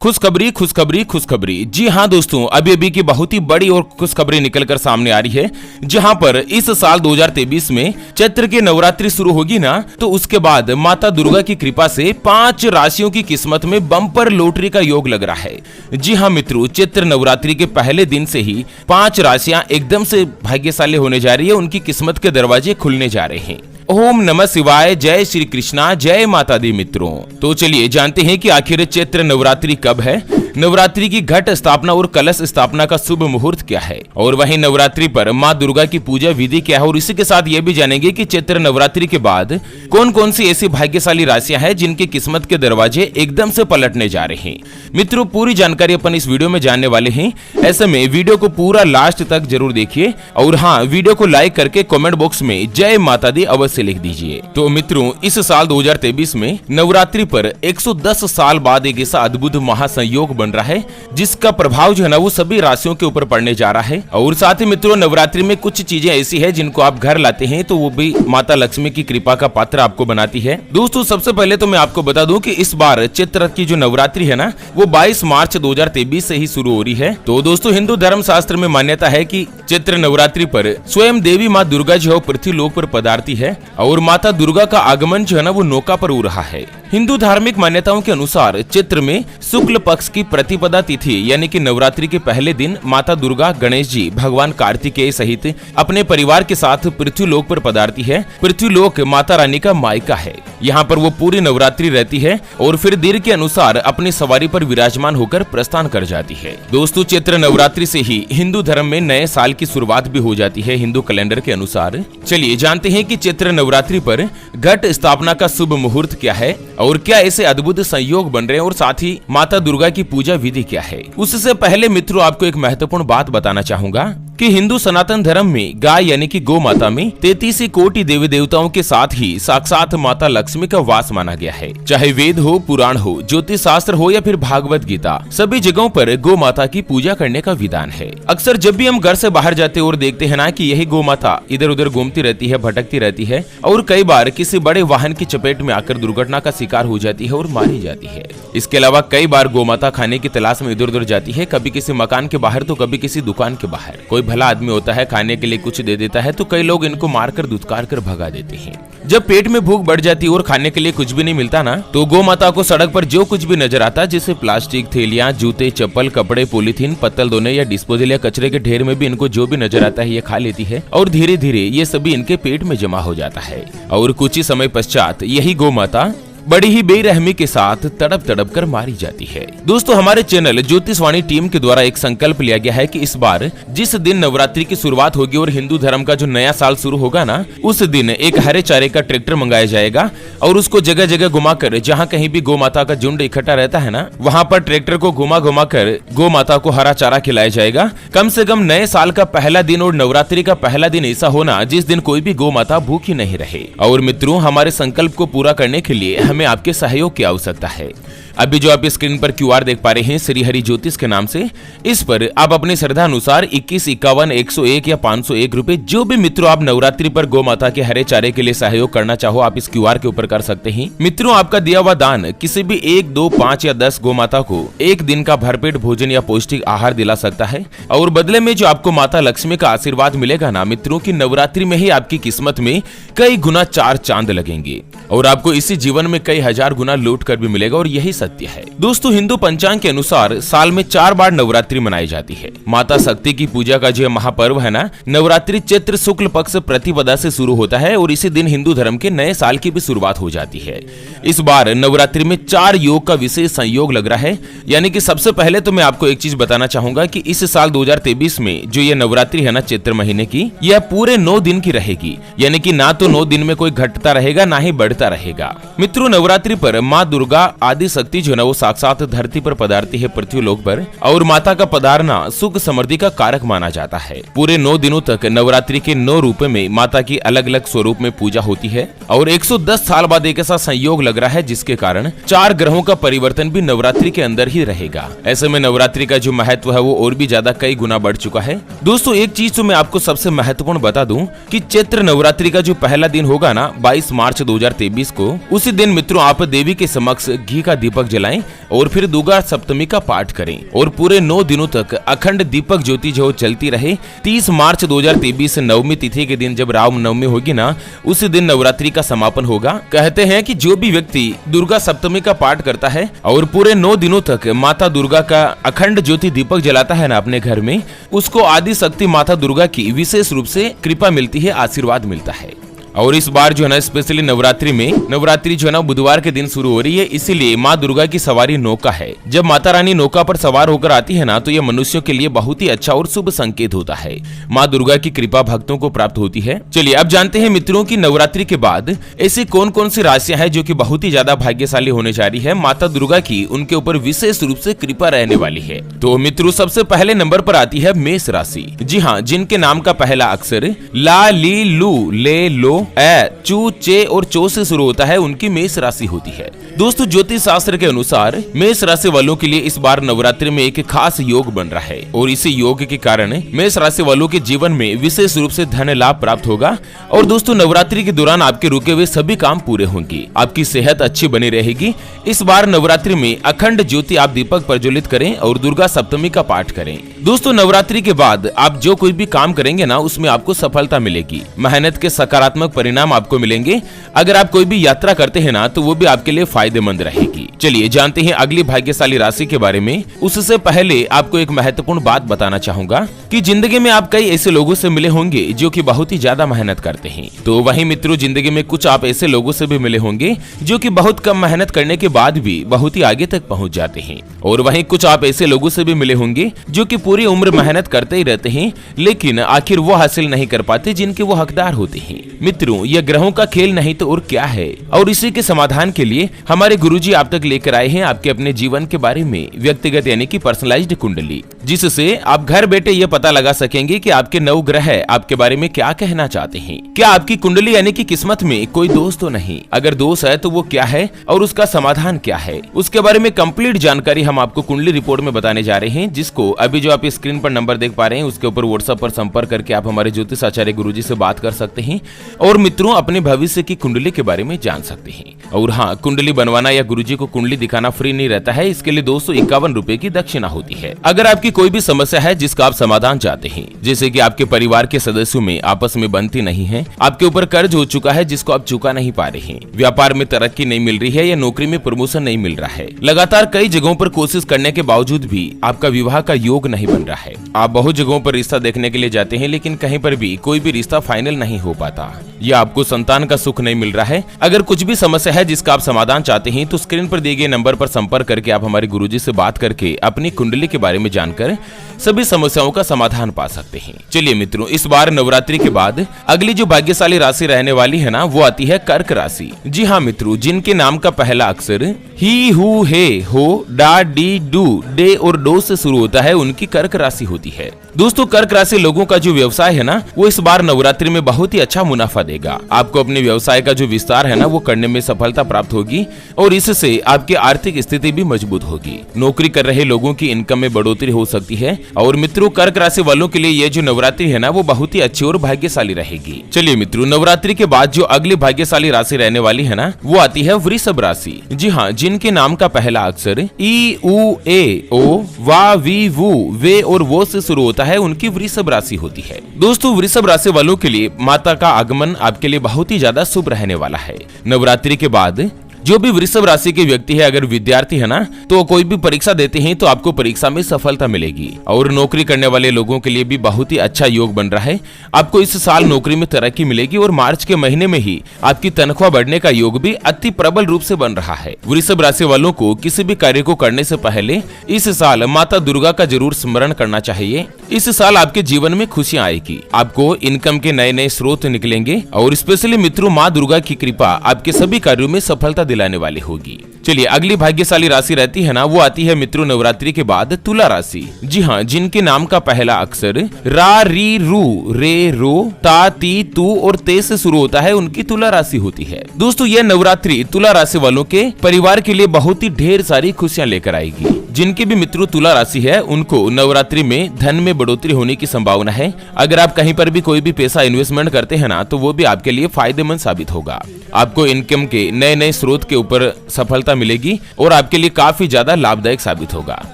खुशखबरी खुशखबरी खुशखबरी। जी हाँ दोस्तों, अभी अभी की बहुत ही बड़ी और खुशखबरी निकलकर सामने आ रही है, जहां पर इस साल 2023 में चैत्र के नवरात्रि शुरू होगी ना, तो उसके बाद माता दुर्गा की कृपा से 5 राशियों की किस्मत में बम्पर लॉटरी का योग लग रहा है। जी हाँ मित्रों, चैत्र नवरात्रि के पहले दिन से ही 5 राशियां एकदम से भाग्यशाली होने जा रही है, उनकी किस्मत के दरवाजे खुलने जा रहे हैं। ओम नमः शिवाय, जय श्री कृष्णा, जय माता दी। मित्रों तो चलिए जानते हैं कि आखिर चैत्र नवरात्रि कब है, नवरात्रि की घट स्थापना और कलश स्थापना का शुभ मुहूर्त क्या है, और वहीं नवरात्रि पर मां दुर्गा की पूजा विधि क्या है, और इसी के साथ ये भी जानेंगे कि चैत्र नवरात्रि के बाद कौन कौन सी ऐसी भाग्यशाली राशियां हैं जिनकी किस्मत के दरवाजे एकदम से पलटने जा रहे हैं। मित्रों पूरी जानकारी अपन इस वीडियो में जानने वाले हैं, ऐसे में वीडियो को पूरा लास्ट तक जरूर देखिए, और हाँ वीडियो को लाइक करके कमेंट बॉक्स में जय माता दी अवश्य लिख दीजिए। तो मित्रों इस साल 2023 में नवरात्रि पर 110 साल बाद एक ऐसा अद्भुत महासंयोग बन रहा है जिसका प्रभाव जो है ना वो सभी राशियों के ऊपर पड़ने जा रहा है। और साथ ही मित्रों नवरात्रि में कुछ चीजें ऐसी है जिनको आप घर लाते हैं तो वो भी माता लक्ष्मी की कृपा का पात्र आपको बनाती है। दोस्तों सबसे पहले तो मैं आपको बता दूं कि इस बार चैत्र की जो नवरात्रि है ना वो 22 मार्च 2023 से ही शुरू हो रही है। तो दोस्तों हिंदू धर्म शास्त्र में मान्यता है कि चैत्र नवरात्रि पर स्वयं देवी माँ दुर्गा जो है पृथ्वी लोक पर पधारती है, और माता दुर्गा का आगमन जो है ना वो नौका पर हो रहा है। हिंदू धार्मिक मान्यताओं के अनुसार चैत्र में शुक्ल पक्ष की प्रतिपदा तिथि यानी कि नवरात्रि के पहले दिन माता दुर्गा गणेश जी भगवान कार्तिकेय सहित अपने परिवार के साथ पृथ्वी लोक पर पधारती है। पृथ्वी लोक माता रानी का मायका है, यहाँ पर वो पूरी नवरात्रि रहती है और फिर दिन के अनुसार अपनी सवारी पर विराजमान होकर प्रस्थान कर जाती है। दोस्तों चैत्र नवरात्रि से ही हिंदू धर्म में नए साल की शुरुआत भी हो जाती है हिंदू कैलेंडर के अनुसार। चलिए जानते हैं कि चैत्र नवरात्रि पर घट स्थापना का शुभ मुहूर्त क्या है और क्या ऐसे अद्भुत संयोग बन रहे हैं, और साथ ही माता दुर्गा की पूजा विधि क्या है। उससे पहले मित्रों आपको एक महत्वपूर्ण बात बताना चाहूंगा कि हिंदू सनातन धर्म में गाय यानी कि गौ माता में 33 कोटि देवी देवताओं के साथ ही साक्षात माता लक्ष्मी का वास माना गया है। चाहे वेद हो, पुराण हो, ज्योतिष शास्त्र हो या फिर भागवत गीता, सभी जगहों पर गौ माता की पूजा करने का विधान है। अक्सर जब भी हम घर से बाहर जाते और देखते हैं ना कि यही गौ माता इधर उधर घूमती रहती है, भटकती रहती है, और कई बार किसी बड़े वाहन की चपेट में आकर दुर्घटना का शिकार हो जाती है और मारी जाती है। इसके अलावा कई बार गौ माता खाने की तलाश में इधर उधर जाती है, कभी किसी मकान के बाहर तो कभी किसी दुकान के बाहर। कोई भला आदमी होता है, खाने के लिए कुछ दे देता है तो कई लोग इनको मारकर दुत्कार कर भगा देते हैं। जब पेट में भूख बढ़ जाती है और खाने के लिए कुछ भी नहीं मिलता ना, तो गौ माता को सड़क पर जो कुछ भी नजर आता है, जैसे प्लास्टिक थैलियां, जूते, चप्पल, कपड़े, पॉलीथीन, पत्तल धोने या डिस्पोजल या कचरे के ढेर में भी इनको जो भी नजर आता है ये खा लेती है, और धीरे धीरे ये सभी इनके पेट में जमा हो जाता है। और कुछ ही समय पश्चात यही गौ माता बड़ी ही बेरहमी के साथ तड़प तड़प कर मारी जाती है। दोस्तों हमारे चैनल ज्योतिषवाणी टीम के द्वारा एक संकल्प लिया गया है कि इस बार जिस दिन नवरात्रि की शुरुआत होगी और हिंदू धर्म का जो नया साल शुरू होगा ना, उस दिन एक हरे चारे का ट्रैक्टर मंगाया जाएगा और उसको जगह जगह घुमाकर, जहाँ कहीं भी गौ माता का झुंड इकट्ठा रहता है ना, वहाँ पर ट्रैक्टर को घुमा घुमा कर गौ माता को हरा चारा खिलाया जाएगा। कम से कम नए साल का पहला दिन और नवरात्रि का पहला दिन ऐसा होना जिस दिन कोई भी गौ माता भूखी नहीं रहे। और मित्रों हमारे संकल्प को पूरा करने के लिए हमें आपके सहयोग की आवश्यकता है। अभी जो आप स्क्रीन पर क्यूआर देख पा रहे हैं श्री हरि ज्योतिष के नाम से, इस पर आप अपनी श्रद्धा अनुसार 21, 51, 101 या 501 रुपए, जो भी मित्रों आप नवरात्रि पर गौ माता के हरे चारे के लिए सहयोग करना चाहो आप इस क्यूआर के ऊपर कर सकते हैं। मित्रों आपका दिया हुआ दान किसी भी 1, 2, 5 या 10 गौ माता को एक दिन का भरपेट भोजन या पौष्टिक आहार दिला सकता है, और बदले में जो आपको माता लक्ष्मी का आशीर्वाद मिलेगा ना मित्रों की नवरात्रि में ही आपकी किस्मत में कई गुना 4 चांद लगेंगे, और आपको इसी जीवन में कई हजार गुना लौट कर भी मिलेगा, और यही सत्य है। दोस्तों हिंदू पंचांग के अनुसार साल में 4 बार नवरात्रि मनाई जाती है। माता शक्ति की पूजा का जो महापर्व है ना, नवरात्रि चैत्र शुक्ल पक्ष प्रतिपदा से शुरू होता है, और इसी दिन हिंदू धर्म के नए साल की भी शुरुआत हो जाती है। इस बार नवरात्रि में 4 योग का विशेष संयोग लग रहा है। यानी कि सबसे पहले तो मैं आपको एक चीज बताना चाहूंगा कि इस साल 2023 में जो ये नवरात्रि है ना चैत्र महीने की, यह पूरे 9 दिन की रहेगी। यानी कि ना तो 9 दिन में कोई घटता रहेगा ना ही बढ़ता रहेगा। मित्रों नवरात्रि पर माँ दुर्गा आदि शक्ति जो है वो साक्षात धरती पर पधारती है पृथ्वी लोक पर, और माता का पधारना सुख समृद्धि का कारक माना जाता है। पूरे 9 दिनों तक नवरात्रि के 9 रूपों में माता की अलग अलग स्वरूप में पूजा होती है, और 110 साल बाद एक ऐसा संयोग लग रहा है जिसके कारण 4 ग्रहों का परिवर्तन भी नवरात्रि के अंदर ही रहेगा। ऐसे में नवरात्रि का जो महत्व है वो और भी ज्यादा कई गुना बढ़ चुका है। दोस्तों एक चीज तो मैं आपको सबसे महत्वपूर्ण बता दूं कि चैत्र नवरात्रि का जो पहला दिन होगा ना 22 मार्च 2023 को, उसी दिन मित्रों आप देवी के समक्ष घी का दीपक जलाएं और फिर दुर्गा सप्तमी का पाठ करें और पूरे 9 दिनों तक अखंड दीपक ज्योति जो चलती रहे। 30 मार्च 2023 नवमी तिथि के दिन जब राम नवमी होगी ना, उसी दिन नवरात्रि का समापन होगा। कहते हैं कि जो भी व्यक्ति दुर्गा सप्तमी का पाठ करता है और पूरे 9 दिनों तक माता दुर्गा का अखंड ज्योति दीपक जलाता है ना अपने घर में, उसको आदि शक्ति माता दुर्गा की विशेष रूप से कृपा मिलती है, आशीर्वाद मिलता है। और इस बार जो है ना स्पेशली नवरात्रि जो है ना बुधवार के दिन शुरू हो रही है, इसीलिए माँ दुर्गा की सवारी नौका है। जब माता रानी नौका पर सवार होकर आती है ना, तो यह मनुष्यों के लिए बहुत ही अच्छा और शुभ संकेत होता है। माँ दुर्गा की कृपा भक्तों को प्राप्त होती है। चलिए अब जानते हैं मित्रों की नवरात्रि के बाद ऐसी कौन कौन सी राशियां हैं जो कि बहुत ही ज्यादा भाग्यशाली होने जा रही है। माता दुर्गा की उनके ऊपर विशेष रूप से कृपा रहने वाली है। तो मित्रों सबसे पहले नंबर पर आती है मेष राशि। जी हाँ, जिनके नाम का पहला अक्षर ला, ली, लू, ले, लो, ए, चू, चे और चो से शुरू होता है, उनकी मेष राशि होती है। दोस्तों ज्योतिष शास्त्र के अनुसार मेष राशि वालों के लिए इस बार नवरात्रि में एक खास योग बन रहा है और इसी योग के कारण मेष राशि वालों के जीवन में विशेष रूप से धन लाभ प्राप्त होगा। और दोस्तों नवरात्रि के दौरान आपके रुके हुए सभी काम पूरे होंगे, आपकी सेहत अच्छी बनी रहेगी। इस बार नवरात्रि में अखंड ज्योति आप दीपक प्रज्वलित करें और दुर्गा सप्तमी का पाठ करें। दोस्तों नवरात्रि के बाद आप जो कोई भी काम करेंगे ना, उसमें आपको सफलता मिलेगी, मेहनत के सकारात्मक परिणाम आपको मिलेंगे। अगर आप कोई भी यात्रा करते हैं ना, तो वो भी आपके लिए फायदेमंद रहेगी। चलिए जानते हैं अगली भाग्यशाली राशि के बारे में। उससे पहले आपको एक महत्वपूर्ण बात बताना चाहूंगा कि जिंदगी में आप कई ऐसे लोगों से मिले होंगे जो कि बहुत ही ज्यादा मेहनत करते हैं। तो वहीं मित्रों जिंदगी में कुछ आप ऐसे लोगों से भी मिले होंगे जो कि बहुत कम मेहनत करने के बाद भी बहुत ही आगे तक पहुंच जाते हैं। और वहीं कुछ आप ऐसे लोगों से भी मिले होंगे जो कि पूरी उम्र मेहनत करते ही रहते हैं, लेकिन आखिर वो हासिल नहीं कर पाते जिनके वो हकदार होते हैं। मित्रों यह ग्रहों का खेल नहीं तो और क्या है। और इसी के समाधान के लिए हमारे गुरुजी आप तक लेकर आए हैं आपके अपने जीवन के बारे में व्यक्तिगत यानी कि पर्सनलाइज्ड कुंडली, जिससे आप घर बैठे ये पता लगा सकेंगे कि आपके 9 ग्रह आपके बारे में क्या कहना चाहते हैं। क्या आपकी कुंडली यानी कि किस्मत में कोई दोष तो नहीं, अगर दोष है तो वो क्या है और उसका समाधान क्या है, उसके बारे में कंप्लीट जानकारी हम आपको कुंडली रिपोर्ट में बताने जा रहे हैं, जिसको अभी जो आप स्क्रीन पर नंबर देख पा रहे हैं उसके ऊपर व्हाट्सएप पर संपर्क करके आप हमारे ज्योतिष आचार्य गुरुजी से बात कर सकते हैं और मित्रों अपने भविष्य की कुंडली के बारे में जान सकते हैं। और हाँ, कुंडली बनवाना या गुरुजी को कुंडली दिखाना फ्री नहीं रहता है, इसके लिए 251 रुपए की दक्षिणा होती है। अगर आपकी कोई भी समस्या है जिसका आप समाधान चाहते हैं, जैसे कि आपके परिवार के सदस्यों में आपस में बनती नहीं है, आपके ऊपर कर्ज हो चुका है जिसको आप चुका नहीं पा रहे हैं, व्यापार में तरक्की नहीं मिल रही है या नौकरी में प्रमोशन नहीं मिल रहा है, लगातार कई जगहों पर कोशिश करने के बावजूद भी आपका विवाह का योग नहीं बन रहा है, आप बहुत जगहों पर रिश्ता देखने के लिए जाते हैं लेकिन कहीं पर भी कोई भी रिश्ता फाइनल नहीं हो पाता, या आपको संतान का सुख नहीं मिल रहा है, अगर कुछ भी समस्या है जिसका आप समाधान चाहते हैं तो स्क्रीन पर दिए गए नंबर पर संपर्क करके आप हमारे गुरुजी से बात करके अपनी कुंडली के बारे में जानकर सभी समस्याओं का समाधान पा सकते हैं। चलिए मित्रों इस बार नवरात्रि के बाद अगली जो भाग्यशाली राशि रहने वाली है ना, वो आती है कर्क राशि। जी हाँ मित्रों, जिनके नाम का पहला अक्षर ही, हु, हे, हो, डा, डी, डू, डे और डो से शुरू होता है, उनकी कर्क राशि होती है। दोस्तों कर्क राशि लोगों का जो व्यवसाय है ना, वो इस बार नवरात्रि में बहुत ही अच्छा मुनाफा देगा। आपको अपने व्यवसाय का जो विस्तार है ना, वो करने में सफलता प्राप्त होगी और इससे आपकी आर्थिक स्थिति भी मजबूत होगी। नौकरी कर रहे लोगों की इनकम में बढ़ोतरी हो सकती है। और मित्रों कर्क राशि वालों के लिए ये जो नवरात्रि है ना, वो बहुत ही अच्छी और भाग्यशाली रहेगी। चलिए मित्रों नवरात्रि के बाद जो अगली भाग्यशाली राशि रहने वाली है ना, वो आती है वृषभ राशि। जी हाँ, जिनके नाम का पहला अक्षर ई, उ, ए, ओ, वा, वी, वु, वे और वो से शुरू होता है, उनकी वृषभ राशि होती है। दोस्तों वृषभ राशि वालों के लिए माता का आगमन आपके लिए बहुत ही ज्यादा शुभ रहने वाला है। नवरात्रि के बाद जो भी वृषभ राशि के व्यक्ति है, अगर विद्यार्थी है ना, तो कोई भी परीक्षा देते हैं तो आपको परीक्षा में सफलता मिलेगी। और नौकरी करने वाले लोगों के लिए भी बहुत ही अच्छा योग बन रहा है। आपको इस साल नौकरी में तरक्की मिलेगी और मार्च के महीने में ही आपकी तनख्वाह बढ़ने का योग भी अति प्रबल रूप से बन रहा है। वृषभ राशि वालों को किसी भी कार्य को करने से पहले इस साल माता दुर्गा का जरूर स्मरण करना चाहिए। इस साल आपके जीवन में खुशियां आएगी, आपको इनकम के नए नए स्रोत निकलेंगे और स्पेशली मित्रों माँ दुर्गा की कृपा आपके सभी कार्यों में सफलता दिलाने वाली होगी। चलिए अगली भाग्यशाली राशि रहती है ना, वो आती है मित्रों नवरात्रि के बाद तुला राशि। जी हाँ, जिनके नाम का पहला अक्षर रा, री, रू, रे, रो, ता, ती, तू और ते से शुरू होता है, उनकी तुला राशि होती है। दोस्तों यह नवरात्रि तुला राशि वालों के परिवार के लिए बहुत ही ढेर सारी खुशियां लेकर आएगी। जिनके भी मित्रों तुला राशि है, उनको नवरात्रि में धन में बढ़ोतरी होने की संभावना है। अगर आप कहीं पर भी कोई भी पैसा इन्वेस्टमेंट करते हैं ना, तो वो भी आपके लिए फायदेमंद साबित होगा। आपको इनकम के नए नए स्रोत के ऊपर सफलता मिलेगी और आपके लिए काफी ज्यादा लाभदायक साबित होगा।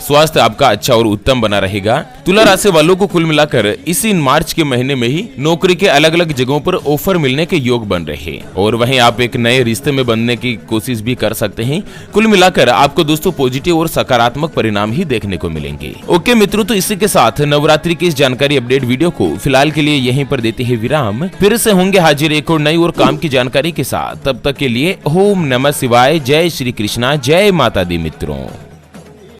स्वास्थ्य आपका अच्छा और उत्तम बना रहेगा। तुला राशि वालों को कुल मिलाकर इसी मार्च के महीने में ही नौकरी के अलग अलग जगहों पर ऑफर मिलने के योग बन रहे हैं और वहीं आप एक नए रिश्ते में बनने की कोशिश भी कर सकते हैं। कुल मिलाकर आपको दोस्तों पॉजिटिव और सकारात्मक परिणाम ही देखने को मिलेंगे। ओके मित्रों, तो इसी के साथ नवरात्रि की इस जानकारी अपडेट वीडियो को फिलहाल के लिए यहीं पर देते हैं विराम। फिर से होंगे हाजिर एक और नई और काम की जानकारी के साथ। तब तक के लिए ओम नमः शिवाय, जय श्री कृष्णा, जय माता दी मित्रों।